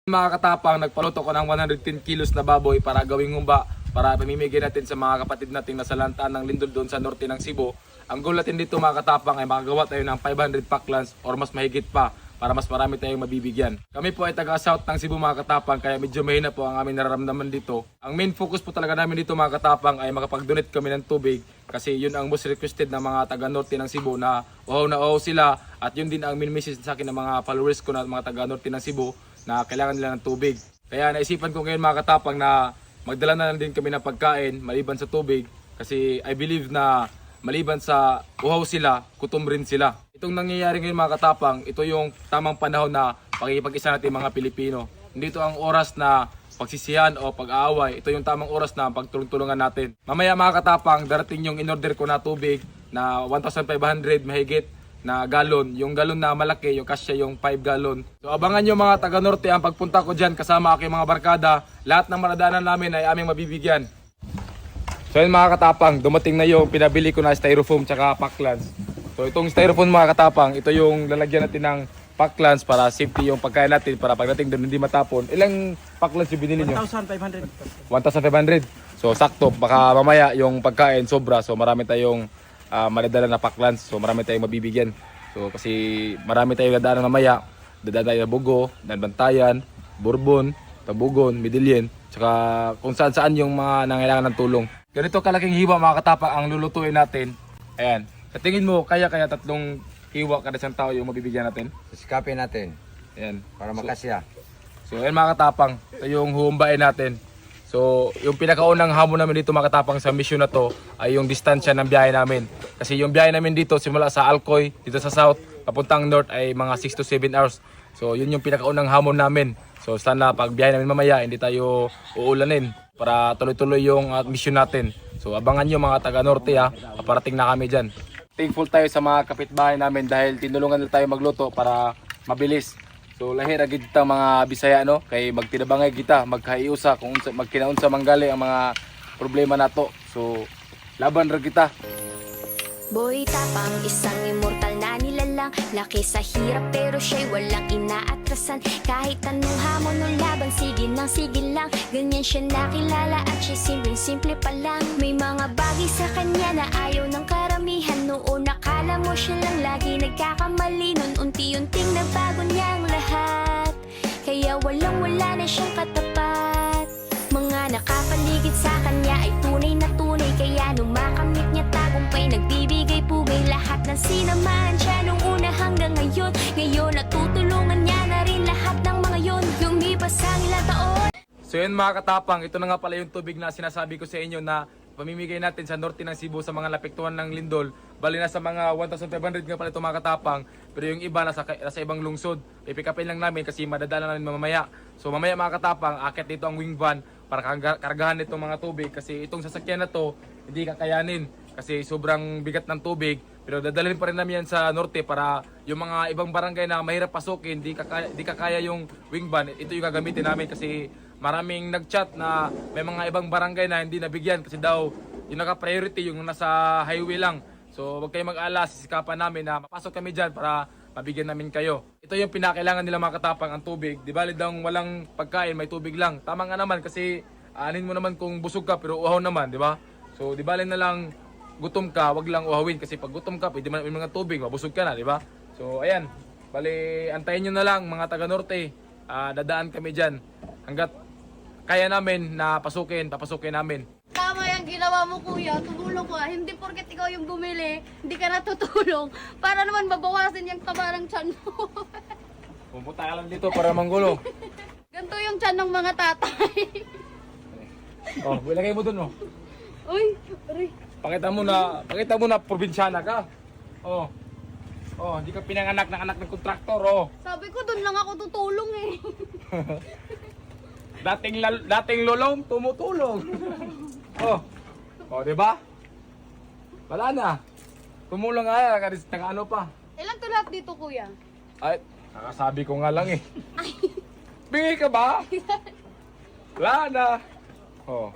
Mga katapang, nagpaluto ko ng 110 kilos na baboy para gawing humba para pamimigay natin sa mga kapatid natin na sa lantaan ng lindol doon sa norte ng Cebu. Ang goal natin dito mga katapang ay makagawa tayo ng 500 packlans or mas mahigit pa para mas marami tayong mabibigyan. Kami po ay taga-south ng Cebu mga katapang kaya medyo mahina po ang aming nararamdaman dito. Ang main focus po talaga namin dito mga katapang ay makapag-donate kami ng tubig kasi yun ang most requested ng mga taga-norte ng Cebu na uhaw sila at yun din ang main message sa akin ng mga followers ko na mga taga-norte ng Cebu na kailangan nila ng tubig. Kaya naisipan ko ngayon mga katapang na magdala na lang din kami ng pagkain maliban sa tubig kasi I believe na maliban sa uhaw sila, gutom rin sila. Itong nangyayari ngayon mga katapang, ito yung tamang panahon na pakikipag-isa natin mga Pilipino. Hindi ito ang oras na pagsisihan o pag-aaway, ito yung tamang oras na pagtulong-tulungan natin. Mamaya mga katapang, darating yung in-order ko na tubig na 1,500 mahigit na galon. Yung galon na malaki, yung kasya yung 5 galon. So abangan nyo mga taga-norte ang pagpunta ko dyan kasama aking mga barkada. Lahat ng maradaanan namin ay aming mabibigyan. So yun mga katapang, dumating na yung pinabili ko na styrofoam tsaka packlans. So itong styrofoam mga katapang, ito yung lalagyan natin ng packlans para safety yung pagkain natin para pagdating doon hindi matapon. Ilang packlans yung binili nyo? 1,500. 1,500. So sakto, baka mamaya yung pagkain sobra. So marami tayong madadala na packlans. So marami tayong mabibigyan. So kasi marami tayong dadaan mamaya. Dadaan tayo na Bugo, Bantayan, Bourbon, Tabugon, Midilien, tsaka kung saan yung mga nangailangan ng tulong. Ganito kalaking hiwa mga katapang ang lulutuin natin. Ayan. Sa tingin mo, kaya tatlong hiwa kada isang tao yung mabibigyan natin? Sikapin natin Ayan. para makasya. So ayan mga katapang, ito yung huumbain natin. So yung pinakaunang hamon namin dito mga katapang sa mission na to ay yung distansya ng biyahe namin. Kasi yung biyahe namin dito simula sa Alcoy, dito sa south, papuntang north ay mga 6 to 7 hours. So yun yung pinakaunang hamon namin. So sana pag biyahe namin mamaya hindi tayo uulanin para tuloy-tuloy yung mission natin. So abangan nyo mga taga-norte ha, paparating na kami dyan. Thankful tayo sa mga kapitbahay namin dahil tinulungan nila tayo magluto para mabilis. So lahir agad kita mga Bisaya no, kay magtinabangay kita, magkaiusa kung magkinaunsa manggali ang mga problema nato. So laban ra kita. Boy tapang, isang immortal na nilalang. Laki sa hirap pero siya'y walang inaatrasan. Kahit anong hamon o laban, sige lang. Ganyan siya nakilala at siya'y simple pa lang. May mga bagay sa kanya na ayaw ng karamihan. Noon nakala mo siya lang lagi nagkakamali. Nun unti-unting nabago niya ang lahat. Kaya walang-wala na siyang katapat. Mga nakapaligid sa kanya ay tunay na tunay. Kaya nung makamit niya tagumpay, nagbibigay pugay lahat ng sinamahan siya nung una hanggang ngayon. Ngayon natutulungan niya na rin lahat ng mga yon. Lumipas ang ilang taon. So yun mga katapang, ito na nga pala yung tubig na sinasabi ko sa inyo na pamimigay natin sa norte ng Cebu sa mga napektuhan ng lindol. Bali na sa mga 1,500 nga pala ito mga katapang, pero yung iba nasa ibang lungsod. Ipikapin lang namin kasi madadala namin mamaya. So mamaya mga katapang, akit dito ang wing van para kargahan itong mga tubig kasi itong sasakyan na to hindi kakayanin kasi sobrang bigat ng tubig. Pero dadalhin pa rin namin yan sa norte para yung mga ibang barangay na mahirap pasukin, di kakaya yung wing van. Ito yung gagamitin namin kasi maraming nag-chat na may mga ibang barangay na hindi nabigyan kasi daw yung naka-priority yung nasa highway lang. So wag kayong mag-ala, sisikapan namin na mapasok kami dyan para mabigyan namin kayo. Ito yung pinakailangan nila mga katapang, ang tubig. Di bali daw walang pagkain, may tubig lang. Tama nga naman kasi aanin mo naman kung busog ka pero uhaw naman, di ba? So di bali na lang gutom ka, wag lang uhawin kasi pag gutom ka, pwede man may mga tubig, mabusog ka na, di ba? So ayan, bali antayin nyo na lang mga taga-norte. Dadaan kami dyan hanggat kaya namin na papasukin namin. Tama yung ginawa mo kuya, tumulong ko. Hindi porket ikaw yung bumili, hindi ka natutulong. Para naman mabawasan yung taba ng tiyan mo. Pumunta ka lang dito para manggulo. Ganito yung tiyan ng mga tatay. Oh, ilagay mo dun oh. Uy, aray. Pakita mo na probinsyana ka. Oh. Oh, hindi ka pinanganak ng anak ng kontraktor oh. Sabi ko doon lang ako tutulong eh. Dating lolong tumutulong. Oh. Oh, 'di ba? Wala na. Tumulong nga kasi ano pa. Ilan to lahat dito kuya? Ay, nakasabi ko nga lang eh. Bingi ka ba? Wala na. Oh.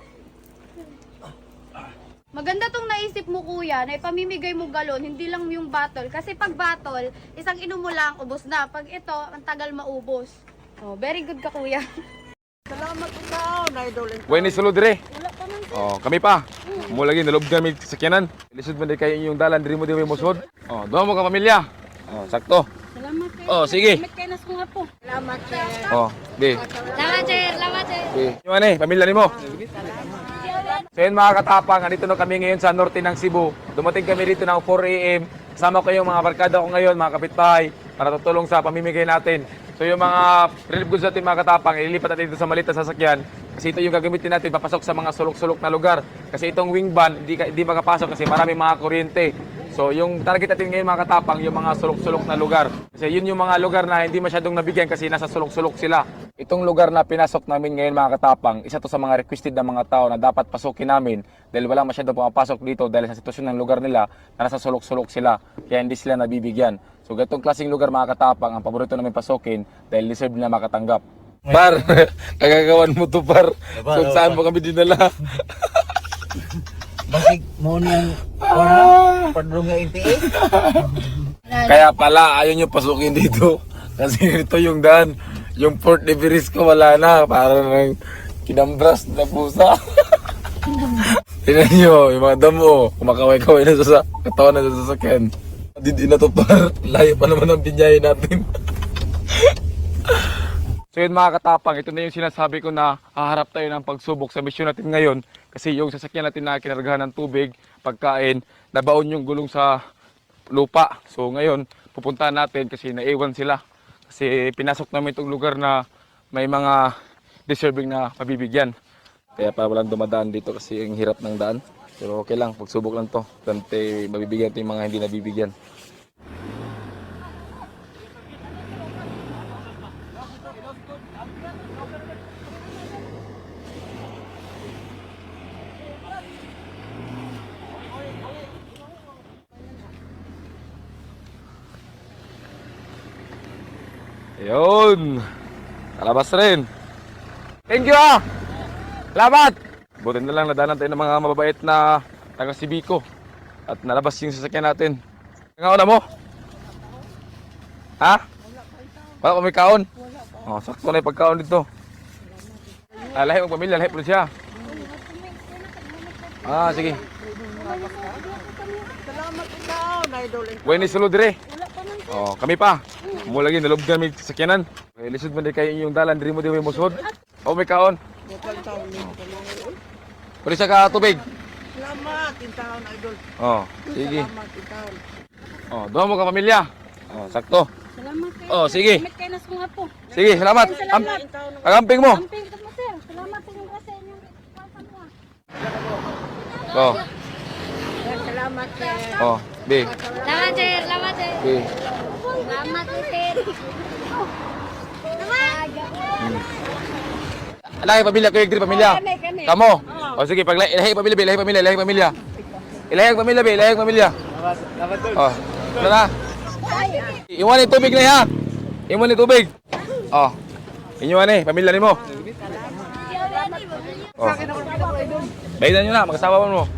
Maganda tong naisip mo kuya, na ipamimigay mo galon, hindi lang yung bottle. Kasi pag bottle, isang inom mo lang, ubos na. Pag ito, ang tagal maubos. Oh, very good ka kuya. Salamat ikaw, na-idol. Buhay ni sulod dire. Wala pa man sir. Oh, kami pa. Mo lagi nalob kami sa sakyanan. Lisod man di kayo inyong dalan diri mo di mo musod. Oh, duha mo ka pamilya. Oh, sakto. Salamat sir. Oh, sige. Salamat kay nas mga po. Salamat, sir. Oh, di. Salamat sir. Salamat sir. Di. Yung ano pamilya nimo. So yun mga katapang, andito na kami ngayon sa norte ng Cebu. Dumating kami dito ng 4 a.m. Kasama ko yung mga barkada ko ngayon, mga kapitbahay, para tutulong sa pamimigay natin. So yung mga relief goods natin mga katapang, ililipat natin dito sa maliit na sasakyan. Kasi ito yung gagamitin natin, papasok sa mga sulok-sulok na lugar. Kasi itong wing van, hindi makapasok kasi maraming mga kuryente. So yung target natin ngayon mga katapang, yung mga sulok-sulok na lugar. Kasi yun yung mga lugar na hindi masyadong nabigyan kasi nasa sulok-sulok sila. Itong lugar na pinasok namin ngayon mga katapang, isa to sa mga requested ng mga tao na dapat pasukin namin dahil wala masyadong pumapasok dito dahil sa sitwasyon ng lugar nila na nasa sulok-sulok sila kaya hindi sila nabibigyan. So ganitong klaseng lugar mga katapang ang paborito namin pasukin dahil deserve nila makatanggap. Par, kagagawan mo to par. So saan mo kami dinala? Basig mo niyang padrong nga NPA. Kaya pala ayaw nyo pasukin dito kasi ito yung daan. Yung Port de Verisco wala na, para nang kinambras na pusa. Tingnan nyo, yung mga damo, kumakaway-kaway na sa katawan na sa sasakyan. Hindi na to par, layo pa naman ang binyahe natin. So yun mga katapang, ito na yung sinasabi ko na haharap tayo ng pagsubok sa misyon natin ngayon. Kasi yung sasakyan natin na kinargahan ng tubig, pagkain, nabaon yung gulong sa lupa. So ngayon, pupuntahan natin kasi naiwan sila. Kasi pinasok namin itong lugar na may mga deserving na mabibigyan. Kaya para walang dumadaan dito kasi ang hirap ng daan. Pero okay lang, pagsubok lang to. Dante mabibigyan ito yung mga hindi nabibigyan. Ayun. Kalabas rin. Thank you ah. Salamat. Buti na lang nadanan tayo ng mga mababait na taga Sibico. At nalabas yung sasakyan natin. Nga una mo? Ha? Wala pa may kaon? Oh, sakto na yung pagkaon dito. Lahi mong pamilya, lahi po siya. Ah, sige. Salamat ikaw, na-idol. Buhay ni sulod dire. Oh, kami pa. Mo lagi nalob kami sa sakyanan. Lisod man di kayo inyong dalan diri mo di mo musod. O may kaon. Pwede siya ka tubig. Salamat, intaon, idol. Oh, sige. Salamat, intaon. Oh, doon mo ka pamilya. Oh, sakto. Salamat sir. Oh, sige. Salamat kay nas mga po. Sige, salamat. Agamping mo. Amping ko mo sir. Salamat sa inyong kasi inyong pagkakatawa. Oh, Salamat, sir. oh, bi. Salamat sir. Salamat sir. Bi. Salamat sir. Lahi pamilya ko diri pamilya. Kamo. Oh, sige, pag ilahi pamilya, bi, ilahi pamilya, ilahi pamilya. Ilahi ang pamilya, bi, ilahi ang pamilya. Oh, tara. Iwan ni tubig na ha. Iwan ni tubig. Oh. Iwan ni pamilya nimo. Oh. Baidan nyo na, mag-asawa mo.